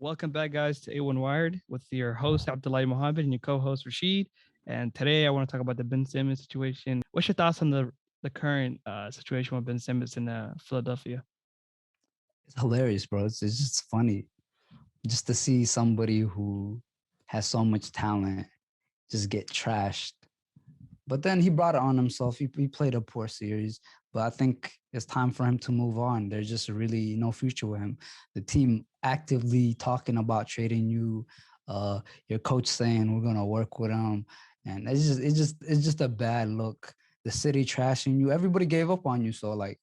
Welcome back, guys, to A1 Wired with your host, Abdullahi Mohammed, and your co host, Rashid. And today I want to talk about the Ben Simmons situation. What's your thoughts on the current situation with Ben Simmons in Philadelphia? It's hilarious, bro. It's just funny just to see somebody who has so much talent just get trashed. But then he brought it on himself. He played a poor series, but I think it's time for him to move on. There's just really no future with him. The team actively talking about trading you. Your coach saying we're gonna work with him, and it's just a bad look. The city trashing you. Everybody gave up on you. So like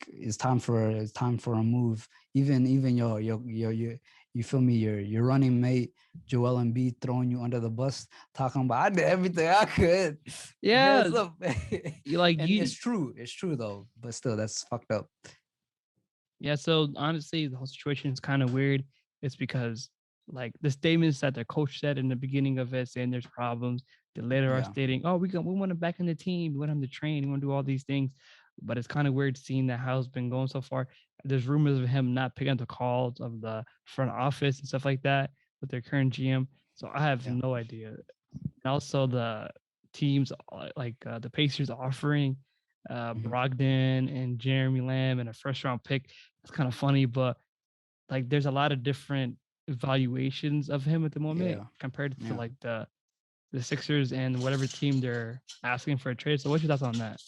it's time for a move. Even your you feel me, your running mate Joel Embiid throwing you under the bus, talking about I did everything I could. Yeah, Hands up. you like And you. it's true though, but still that's fucked up. Yeah, so honestly, the whole situation is kind of weird. It's because like the statements that the coach said in the beginning of it, saying there's problems, they later are Yeah. stating, "Oh, we want him back in the team. We want him to train. We want to do all these things." But it's kind of weird seeing that how it's been going so far. There's rumors of him not picking up the calls of the front office and stuff like that with their current GM. So I have Yeah. no idea. And also the teams the Pacers offering Mhm. Brogdon and Jeremy Lamb and a first round pick. It's kind of funny, but like there's a lot of different evaluations of him at the moment Yeah. compared to Yeah. like the Sixers and whatever team they're asking for a trade. So what's your thoughts on that?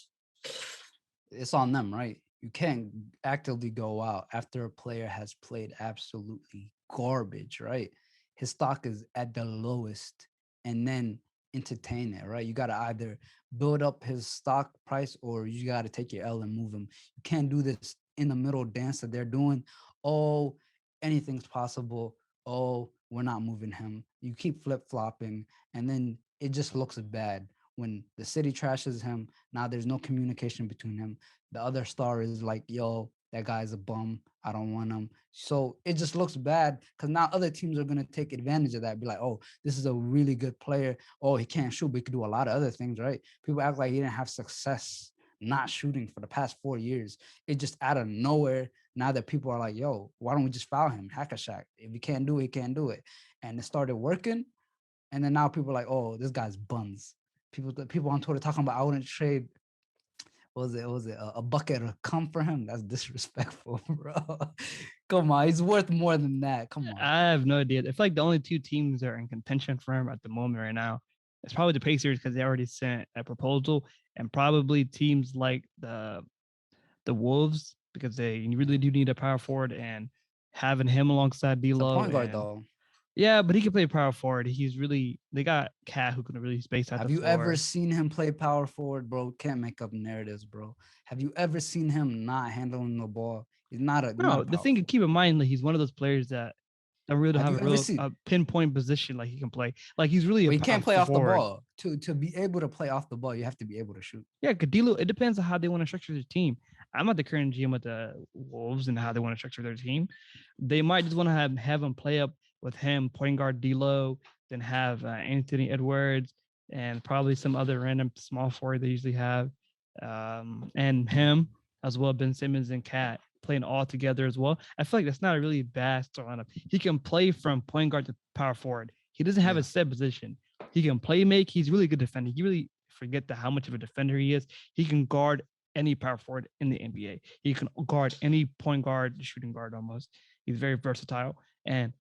It's on them, right? You can't actively go out after a player has played absolutely garbage, right? His stock is at the lowest, and then entertain it, right? You got to either build up his stock price or you got to take your L and move him. You can't do this in the middle dance that they're doing. Oh, anything's possible. Oh, we're not moving him. You keep flip flopping, and then it just looks bad when the city trashes him. Now there's no communication between him. The other star is like, yo, that guy's a bum. I don't want him. So it just looks bad because now other teams are going to take advantage of that. Be like, oh, this is a really good player. Oh, he can't shoot, but he could do a lot of other things, right? People act like he didn't have success not shooting for the past 4 years. It just out of nowhere. Now that people are like, yo, why don't we just foul him? Hack a Shack. If he can't do it, he can't do it. And it started working. And then now people are like, oh, this guy's buns. People on Twitter talking about I wouldn't trade was it a bucket of cum for him? That's disrespectful, bro. Come on, he's worth more than that. Come on. I have no idea. I feel like the only two teams that are in contention for him at the moment right now is probably the Pacers because they already sent a proposal, and probably teams like the Wolves because they really do need a power forward, and having him alongside It's a D'Lo point guard and though. yeah, but he can play power forward. He's really they got Cat who can really space out the Have you ever floor. seen him play power forward, bro? Can't make up narratives, bro. Have you ever seen him not handling the ball? He's not a No, the power thing to forward. keep in mind, like he's one of those players that don't really Have have you a ever real seen? pinpoint position like he can play. Like he's really But a he power can't play off the forward. ball. To be able to play off the ball, you have to be able to shoot. Yeah, Cadillo, it depends on how they want to structure their team. I'm not the current GM of the Wolves and how they want to structure their team. They might just want to have him play up with him, point guard D'Lo, then have Anthony Edwards and probably some other random small forward they usually have, and him as well, Ben Simmons and Cat playing all together as well. I feel like that's not a really bad start lineup. He can play from point guard to power forward. He doesn't have a Yeah, set position. He can play make. He's really good defender. He really forget how much of a defender he is. He can guard any power forward in the NBA. He can guard any point guard, shooting guard almost. He's very versatile and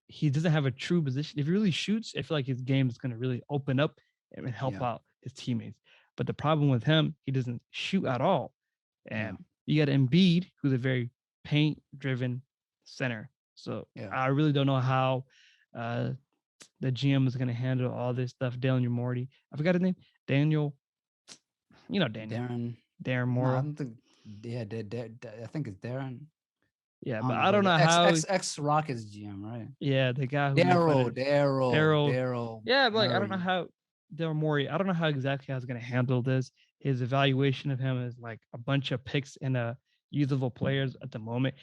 he doesn't have a true position. If he really shoots, I feel like his game is going to really open up and help yeah, out his teammates. But the problem with him, he doesn't shoot at all. yeah, And you got Embiid, who's a very paint driven center. So yeah. I really don't know how uh, the GM is going to handle all this stuff. Daniel Morty, I forgot his name. Daniel, Daniel, Darren. Darren No, I Morrow. don't think. Yeah, I think it's Darren. Yeah, I but don't know, I don't but know the ex how. ex ex Rockets GM, right? Yeah, the guy who made fun Daryl, of Daryl, Daryl. Daryl Yeah, but like I don't know Murray. how Daryl Morey. I don't know how exactly I was going to handle this. His evaluation of him is like a bunch of picks and usable players at the moment.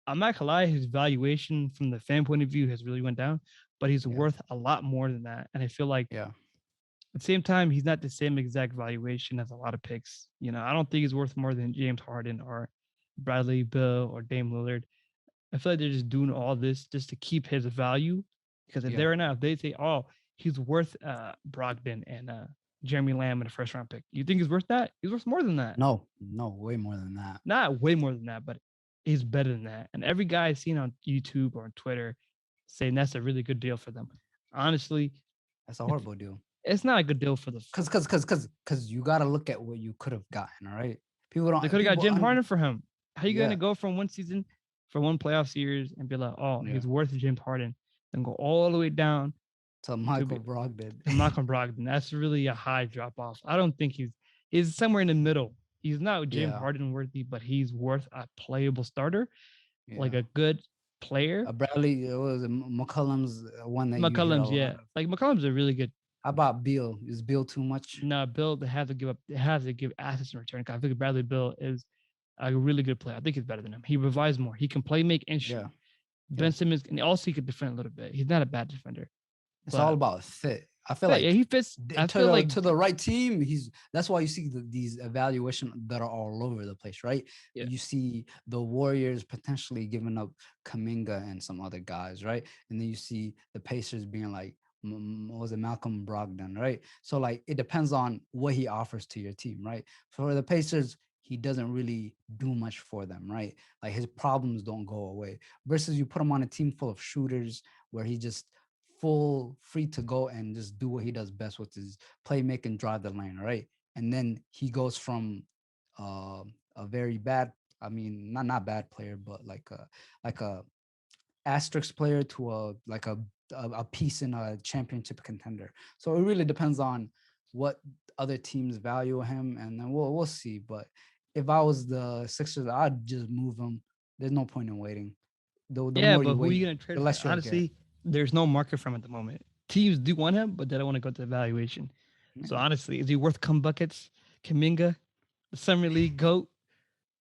I'm not gonna lie, his valuation from the fan point of view has really went down, but he's Yeah, worth a lot more than that. And I feel like yeah, at the same time, he's not the same exact valuation as a lot of picks. I don't think he's worth more than James Harden or Bradley Bill or Dame Lillard. I feel like they're just doing all this just to keep his value. Because if Yeah. they're not, if they say, "Oh, he's worth Brogdon and Jeremy Lamb in a first round pick," you think he's worth that? He's worth more than that. No, no, way more than that. Not way more than that, but he's better than that. And every guy I've seen on YouTube or on Twitter saying that's a really good deal for them. Honestly, That's a it's horrible deal. it's not a good deal for the. Cause you gotta look at what you could have gotten. All right. People They don't. could have got People. Jim Harden for him. How you gonna Yeah. go from one season for one playoff series and be like, oh, Yeah. he's worth James Harden, and go all the way down To to Michael Brogdon. Malcolm Brogdon? That's really a high drop off. I don't think he's somewhere in the middle. He's not James Yeah. Harden worthy, but he's worth a playable starter, like Yeah. a good player. Bradley, it was McCollum's one that you hear a McCollum's, lot yeah, of. like McCollum's a really good. How about Beal? Is Beal too much? No, Bill, they have to give up. They have to give assets in return. I think Bradley Bill is a really good player. I think he's better than him. He provides more. He can play, make, and shoot. Yeah. Ben Yeah. Simmons, and also he could defend a little bit. He's not a bad defender. It's all But about fit. I feel yeah, like he fits. I feel like to the right team, that's why you see these evaluations that are all over the place, right? yeah, You see the Warriors potentially giving up Kaminga and some other guys, right? And then you see the Pacers being like, what was it, Malcolm Brogdon, right? So like it depends on what he offers to your team, right? For the Pacers, he doesn't really do much for them, right? Like his problems don't go away. Versus you put him on a team full of shooters where he just full free to go and just do what he does best, with his playmaking, and drive the lane, right? And then he goes from uh, a very bad, I mean, not bad player, but like a asterisk player to a piece in a championship contender. So it really depends on what other teams value him, and then we'll see. But if I was the Sixers, I'd just move him. There's no point in waiting. The yeah. more But you who are you wait, gonna trade the for? less you'll get. Honestly, there's no market for him at the moment. Teams do want him, but they don't want to go to the valuation. So Yeah. honestly, is he worth cum buckets? Kaminga, the summer league goat,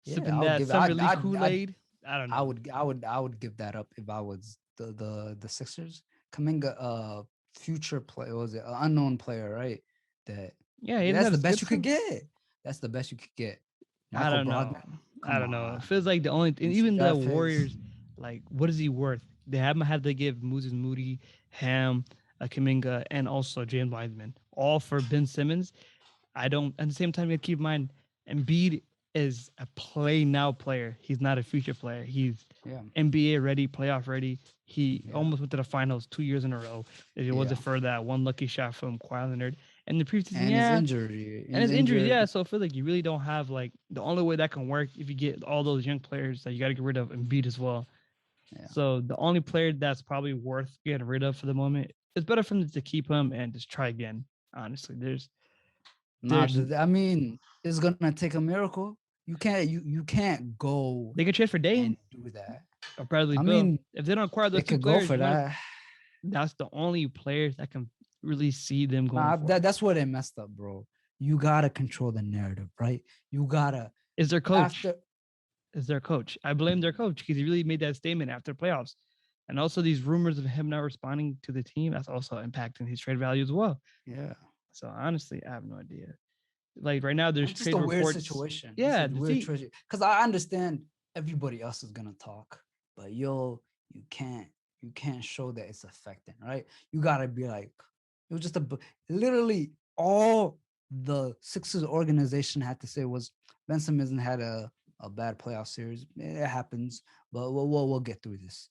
Yeah, sipping I would that give. summer league Kool Aid. I don't know. I would give that up if I was the Sixers. Kaminga, future player, was it unknown player, right? That Yeah, he's that's not the as good best as you could him. get. That's the best you could get. I Michael don't know. Brogdon, I come don't know. It on. feels like the only, and You see even the draft picks. Warriors, like, what is he worth? They haven't had to give Moses Moody, Ham, Kaminga, and also James Wiseman, all for Ben Simmons. I don't. At the same time, you have to keep in mind, Embiid is a play now player. He's not a future player. He's Yeah, NBA ready, playoff ready. He yeah, almost went to the finals 2 years in a row. If it wasn't yeah. for that one lucky shot from Kawhi Leonard and the preseason, And his yeah, injury, and his his injuries, injured. yeah. So I feel like you really don't have like the only way that can work if you get all those young players that you got to get rid of and beat as well. Yeah. So the only player that's probably worth getting rid of for the moment, it's better for them to keep him and just try again. Honestly, Nah, there's I mean, it's gonna take a miracle. You can't go they can trade for and Dame do that. or Bradley I Bill. mean, If they don't acquire they those two could go players, for you might. that. That's the only players that can really see them going Nah, for it. that's where they messed up, bro. You gotta control the narrative, right? You gotta Is their coach? after. Is their coach? I blame their coach because he really made that statement after playoffs. And also these rumors of him not responding to the team, that's also impacting his trade value as well. Yeah, So honestly, I have no idea. Like right now, there's it's just trade a weird reports. situation. It's a Yeah, the weird see, situation because I understand everybody else is gonna talk, but you can't show that it's affecting, right? You gotta be like, it was just literally all the Sixers organization had to say was Ben Simmons had a bad playoff series. It happens, but we'll get through this.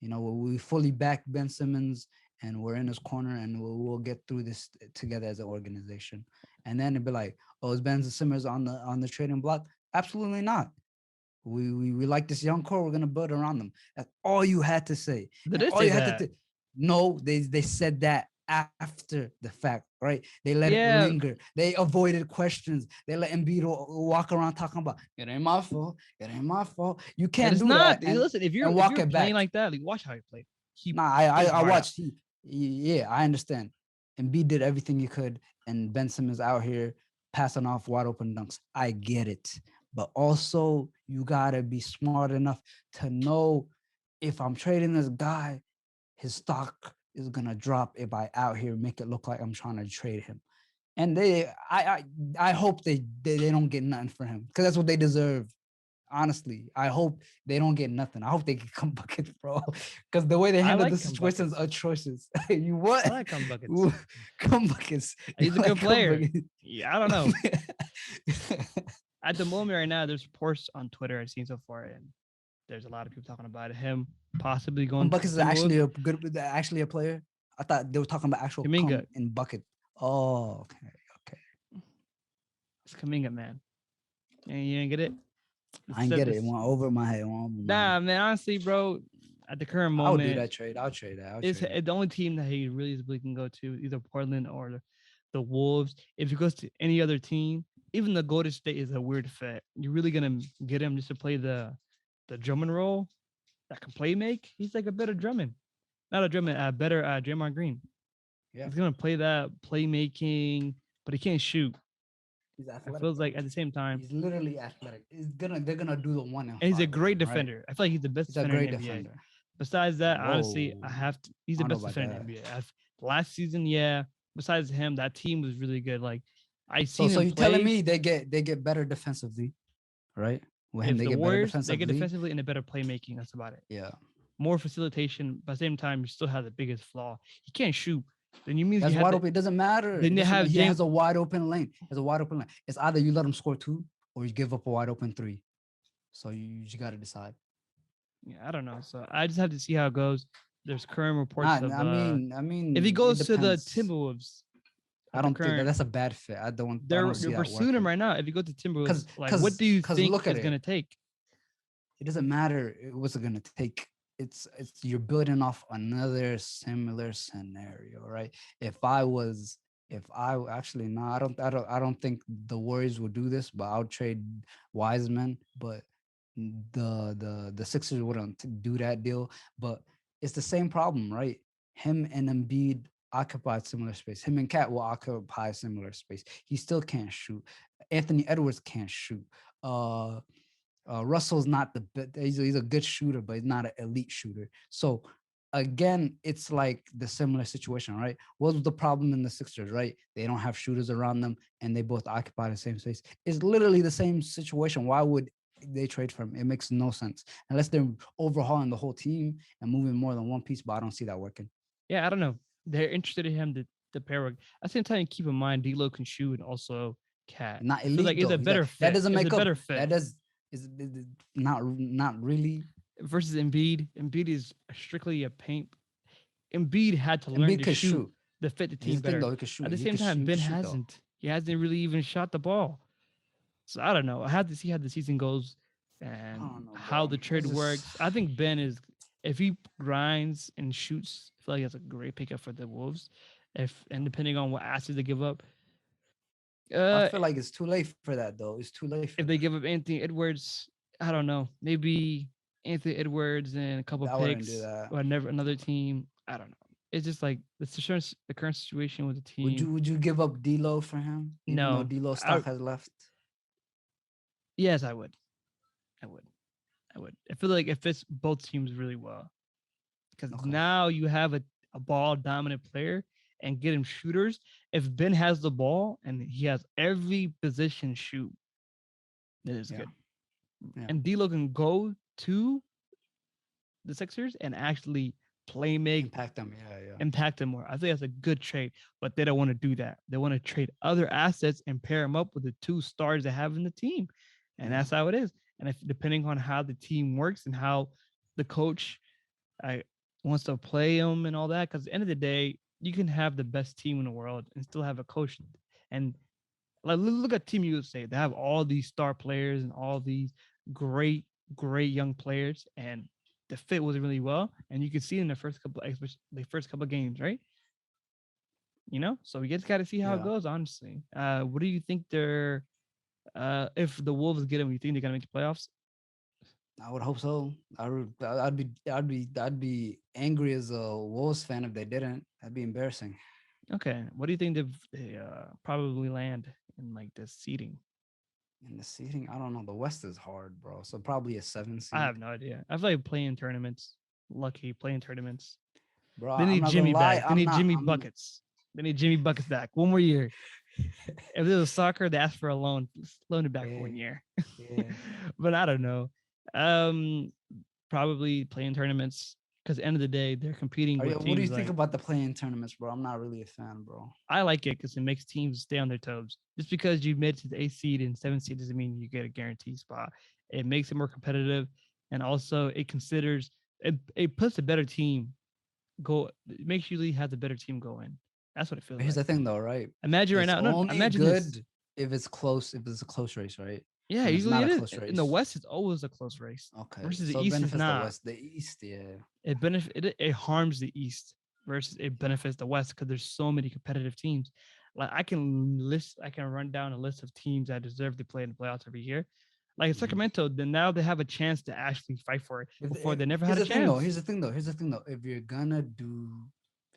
You know, we fully back Ben Simmons and we're in his corner and we'll get through this together as an organization. And then it'd be like, oh, is Ben Simmons on the trading block? Absolutely not. We like this young core. We're gonna build around them. That's all you had to say. they And did all say you had to that. no, they said that after the fact, right? They let it Yeah, linger. They avoided questions. They let Embiid walk around talking about it ain't my fault. It ain't my fault. You and can't it's do that not. Listen, and if walk you're it playing back. like that, like watch how he played. He Nah, played his I heart out. watched. Yeah, I understand. Embiid did everything he could, and Ben Simmons out here passing off wide open dunks. I get it, but also you gotta be smart enough to know if I'm trading this guy, his stock is gonna drop if I out here make it look like I'm trying to trade him. And I hope they don't get nothing for him because that's what they deserve. Honestly, I hope they don't get nothing. I hope they can come buckets, bro. Because the way they I handle the like Cum situations Buckets. atrocious. You what? I like Cum Buckets. Ooh, come buckets. You He's a like good come player. buckets? Yeah, I don't know. At the moment right now, there's reports on Twitter I've seen so far, and there's a lot of people talking about him possibly Come going to the buckets is Timberwolves. actually a player. I thought they were talking about actual Kaminga, come in bucket. Oh, okay, okay. it's Kaminga, man. And you didn't get it. I ain't get it. It went over my head. It went over my head. Nah, man. Honestly, bro, at the current I would do moment, that trade. I'll trade that. I'll it's trade it. the only team that he really can go to, either Portland or the Wolves. If he goes to any other team, even the Golden State is a weird fit. You're really gonna get him just to play the Drummond role that can play make. He's like a better Drummond, not a Drummond, a better Draymond Green. Yeah, He's gonna play that playmaking, but he can't shoot. he's It athletic feels though. like at the same time, He's literally athletic. They're gonna do the 1 and and he's a 5 with great him, right? defender. I feel like he's the best He's a defender in great the NBA. defender. Besides that, honestly, Whoa, I have to. He's I the don't know best about defender in that. the NBA. Last season, yeah. Besides him, that team was really good. Like I So seen so him you telling play. me they get better defensively, right? With him, If they the get better Warriors, they get defensively. defensively and a better playmaking. That's about it. Yeah, More facilitation, but at the same time, he still has the biggest flaw. He can't shoot. Then you mean he that's had wide the. open. It doesn't matter. Then It they doesn't. have He James. has a wide open lane. He has a wide open lane. It's either you let him score two or you give up a wide open three. So you just got to decide. Yeah, I don't know. So I just have to see how it goes. There's current reports Not. of I if he mean, it goes to the depends. Timberwolves I at the don't think that current that's a bad fit. I don't they're see that pursuing him working. right now. If you go to Timberwolves, Cause like what cause do you cause think look at is it. gonna take? It doesn't matter what's it gonna take. It's you're building off another similar scenario, right? If I actually no, I don't think the Warriors will do this, but I'll trade Wiseman, but the Sixers wouldn't do that deal. But it's the same problem, right? Him and Embiid occupied similar space. Him and Cat will occupy similar space. He still can't shoot. Anthony Edwards can't shoot. Uh Russell's not he's a good shooter, but he's not an elite shooter. So again, it's like the similar situation, right? What was the problem in the Sixers, right? They don't have shooters around them and they both occupy the same space. It's literally the same situation. Why would they trade for him? It makes no sense unless they're overhauling the whole team and moving more than one piece, but I don't see that working. Yeah, I don't know. They're interested in him to pair with. At the same time, keep in mind D'Lo can shoot and also Cat. Not I feel like elite it's though. a He's like better that fit. doesn't It's a make up. better fit That does is not really. versus Embiid. Embiid is strictly a paint. Embiid had to learn Embiid to could shoot shoot. to fit the Here's team the thing better. though, he could At shoot. the same time, He Ben could shoot though. hasn't. He hasn't really even shot the ball. So I don't know. I have to see how the season goes I and don't know, how bro. the trade It's just works. I think Ben is, if he grinds and shoots, I feel like that's a great pickup for the Wolves. If and depending on what assets they give up, I uh, feel like it's too late for that though. It's too late for if they that. give up Anthony Edwards, I don't know. Maybe Anthony Edwards and a couple I wouldn't do picks that. or never another team. I don't know. It's just like the current situation with the Would team. you give up D'Lo for him, even though No, D'Lo I stock has left? yes, I would. I would. I would. I feel like it fits both teams really well because Okay. now you have a ball dominant player and get him shooters. If Ben has the ball and he has every position shoot, that is Yeah. good. Yeah. And D'Lo can go to the Sixers and actually play make Impact them. Yeah. Yeah. impact them more. I think that's a good trade, but they don't want to do that. They want to trade other assets and pair them up with the two stars they have in the team, and Yeah. that's how it is. And if depending on how the team works and how the coach I wants to play them and all that, because at the end of the day, you can have the best team in the world and still have a coach. And like look at Team USA, they have all these star players and all these great, great young players, and the fit was really well. And you can see in the first couple of games, right? You know, so we just got to see how it Yeah. goes. Honestly, what do you think they're? If the Wolves get them, you think they're gonna make the playoffs? I would hope so. I'd be angry as a Wolves fan if they didn't. That'd be embarrassing. Okay, what do you think they probably land in like the seeding? In the seating, I don't know. The West is hard, bro. So probably a 7 I seed. have no idea. I feel like playing tournaments. Lucky playing tournaments. Bro, They I'm need not gonna Jimmy lie. back. They need Jimmy buckets. They need Jimmy Buckets back. One more year. If it was soccer, they asked for a loan. Just loan it back for 1 year. Yeah. But I don't know. Um, Probably playing tournaments because at the end of the day, they're competing with What do you teams think like about the playing tournaments, bro? I'm not really a fan, bro. I like it because it makes teams stay on their toes. Just because you made it to the 8th seed and 7th seed doesn't mean you get a guaranteed spot. It makes it more competitive, and also it puts a better team go. It makes usually have the better team go in. That's what it feels Here's like. the thing, though, right? Imagine right It's now. No, only imagine this. good if it's close. If it's a close race, right? Yeah, When it's usually not it a is. close In the race. West, it's always a close race. Okay, Versus so the it East is benefits the not. West, the East, yeah. It harms the East versus it benefits the West because there's so many competitive teams. Like I can run down a list of teams that deserve to play in the playoffs every year. Like in Mhm. Sacramento, then now they have a chance to actually fight for it. Before If they never here's had a the thing, though. chance. Here's the thing, though. Here's the thing, though. If you're gonna do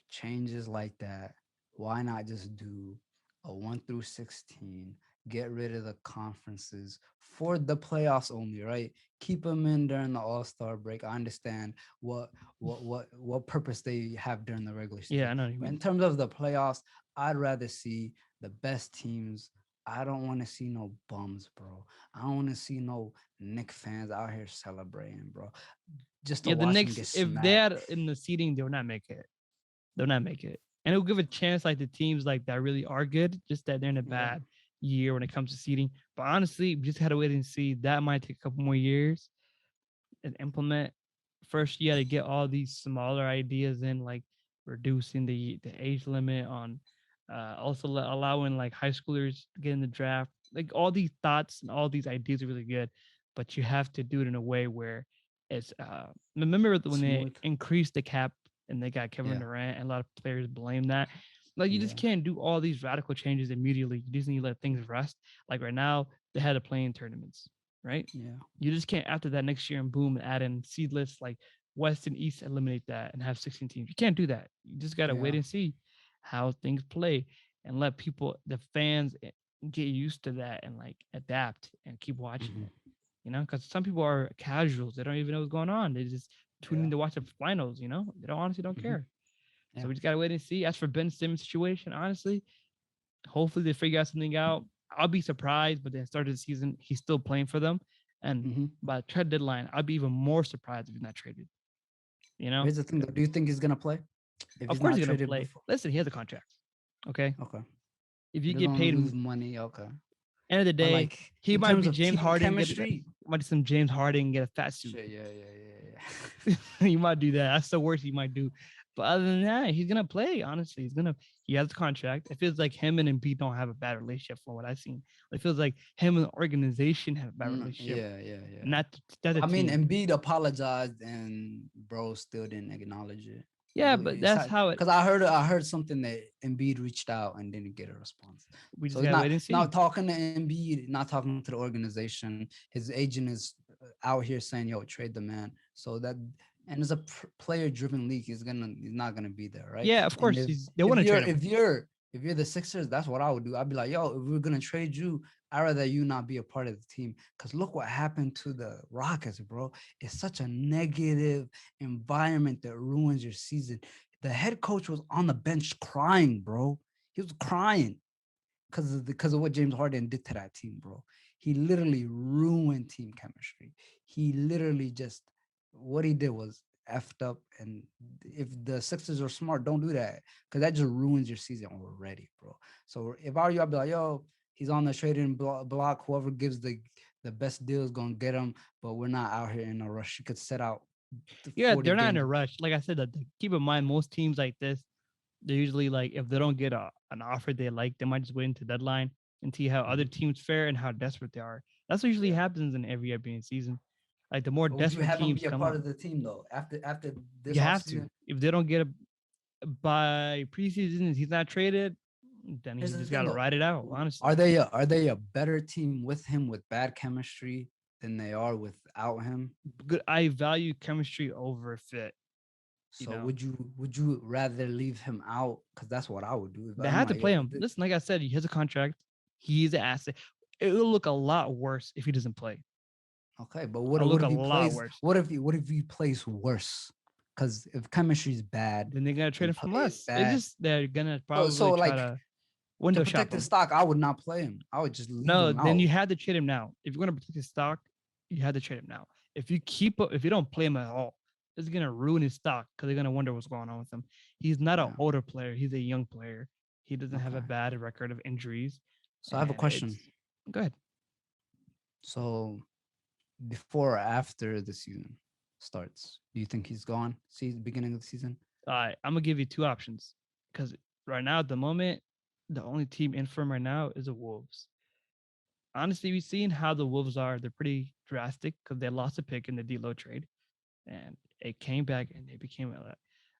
changes like that, why not just do a 1 through 16? Get rid of the conferences for the playoffs only, right? Keep them in during the All-Star break. I understand what purpose they have during the regular Yeah, season, I know what you but in mean. terms of the playoffs, I'd rather see the best teams. I don't want to see no bums, bro. I don't want to see no Nick fans out here celebrating, bro, just to Yeah, the watch them Knicks, get if they smacked. had in the seeding, they will not make it. They'll not make it. And it'll give a chance like the teams like that really are good, just that they're in a Yeah. bad year when it comes to seeding. But honestly, we just gotta wait and see. That might take a couple more years and implement. First, you got to get all these smaller ideas in, like reducing the age limit on, also allowing like high schoolers to get in the draft. Like all these thoughts and all these ideas are really good, but you have to do it in a way where it's. Remember when they Smooth. increased the cap and they got Kevin Yeah. Durant, and a lot of players blame that. Like you just Yeah. can't do all these radical changes immediately. You just need to let things rest. Like right now, they had to play in tournaments, right? Yeah. You just can't after that next year and boom add in seedless like West and East, eliminate that and have 16 teams. You can't do that. You just gotta wait Yeah. and see how things play and let people, the fans, get used to that and like adapt and keep watching Hmm. it. Because some people are casuals. They don't even know what's going on. They just tune Yeah. in to watch the finals. They don't honestly don't Hmm. care. So Yeah. we just gotta wait and see. As for Ben Simmons' situation, honestly, hopefully they figure out something out. I'll be surprised, but at the start of the season, he's still playing for them. And Hmm. by the trade deadline, I'll be even more surprised if he's not traded. You know, Here's the thing, though. Do you think he's gonna play if of he's course not he's gonna traded play. before? Listen, he has a contract. Okay, Okay. if you He get doesn't want to paid, lose money. Okay. end of the But day, like he in might terms be of James team Harden. chemistry, Might be some James Harden and get a fat suit. shit. Yeah. Yeah. Yeah. He might do that. That's the worst he might do. But other than that, he's gonna play. Honestly, he has a contract. It feels like him and Embiid don't have a bad relationship from what I've seen. It feels like him and the organization have a bad relationship, Yeah. Yeah. Yeah. not the I mean, team. Embiid apologized, and bro still didn't acknowledge it. Yeah, but that's how it. Because I heard something that Embiid reached out and didn't get a response. We So just he's gotta not wait and see. not talking to Embiid, not talking to the organization. His agent is out here saying, "Yo, trade the man." So that, and it's a player-driven league. He's not gonna be there, right? Yeah, of And course they if want to you're trade him. if you're if you're the Sixers, that's what I would do. I'd be like, "Yo, if we're gonna trade you, I'd rather you not be a part of the team." Because look what happened to the Rockets, bro. It's such a negative environment that ruins your season. The head coach was on the bench crying, bro. He was crying because of what James Harden did to that team, bro. He literally ruined team chemistry. He literally just what he did was effed up. And if the Sixers are smart, don't do that because that just ruins your season already, bro. So if I were you, I'd be like, yo, he's on the trading block. Whoever gives the best deal is gonna get him. But we're not out here in a rush. You could set out Yeah, 40 they're not in games. a rush. Like I said, keep in mind most teams like this, they're usually like if they don't get an offer they like, they might just wait until deadline and see how other Mhm. teams fare and how desperate they are. That's what usually Yeah. happens in every NBA season. Like the more But would you desperate have him teams be a come part up, of the team though after you this have to. offseason? If they don't get by preseason and he's not traded, then Here's he the just thing got to though. ride it out. Honestly, Are they a better team with him with bad chemistry than they are without him? good. I value chemistry over fit. You So know, would you rather leave him out? Because that's what I would do. If they I'm had to like, play yo, him. Listen, like I said, he has a contract. He's an asset. It'll look a lot worse if he doesn't play. okay, but what It'll what look a if he lot plays? worse. What if he plays worse? Because if chemistry is bad Then they're gonna trade and him from play is less. It's bad, just they're gonna so probably try like to to window shop protect his him. stock, I would not play him. I would just leave No, him then out. you had to trade him now. If you're gonna protect his stock, you had to trade him now. If you don't play him at all, it's gonna ruin his stock because they're gonna wonder what's going on with him. He's not an Yeah. older player. He's a young player. He doesn't have a Okay. bad record of injuries, So I have a and question. it's good. So before or after the season starts, do you think he's gone? See the beginning of the season? All right, I'm gonna give you two options because right now at the moment, the only team in for him right now is the Wolves. Honestly, we've seen how the Wolves are. They're pretty drastic because they lost a pick in the D'Lo trade, and it came back and they became a.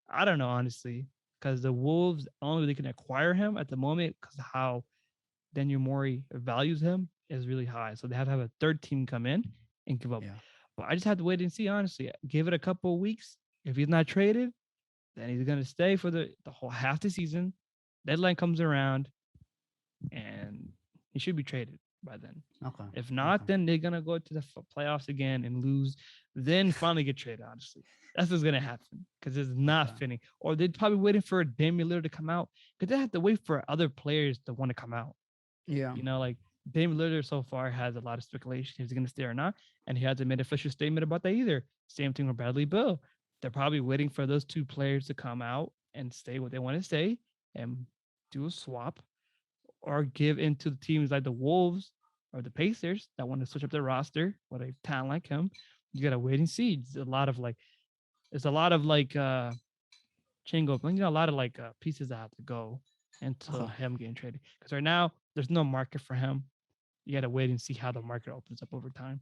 I don't know honestly because the Wolves only they can acquire him at the moment because how Daniel Morey values him is really high. So they have to have a third team come in and give up. Yeah. But I just have to wait and see. Honestly, give it a couple of weeks. If he's not traded, then he's gonna stay for the whole half the season. Deadline comes around, and he should be traded by then. Okay. If not, Okay. then they're gonna go to the playoffs again and lose. Then finally get traded. Honestly, that's what's gonna happen because it's not Okay. fitting. Or they're probably waiting for Damian Lillard to come out because they have to wait for other players to want to come out. Yeah. You know, like Damian Lillard so far has a lot of speculation if he's gonna stay or not, and he hasn't made an official statement about that either. Same thing with Bradley Bill. They're probably waiting for those two players to come out and say what they want to say and do a swap or give into the teams like the Wolves or the Pacers that want to switch up their roster with a talent like him. You gotta wait and see. It's a lot of like Chingo, you know, a lot of like pieces that have to go into Okay. him getting traded. Because right now there's no market for him. You gotta wait and see how the market opens up over time.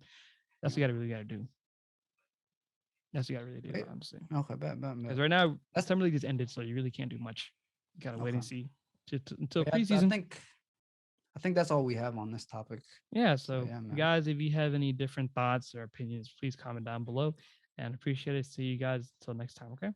That's what Yeah. you gotta really gotta do. That's what you gotta really do, Wait. honestly. Okay. Bet. Because right now That's summer league just ended, so you really can't do much. You gotta wait okay. and see until But yeah, preseason. I think that's all we have on this topic. Yeah. So So, yeah, man. guys, if you have any different thoughts or opinions, please comment down below and appreciate it. See you guys until next time. Okay.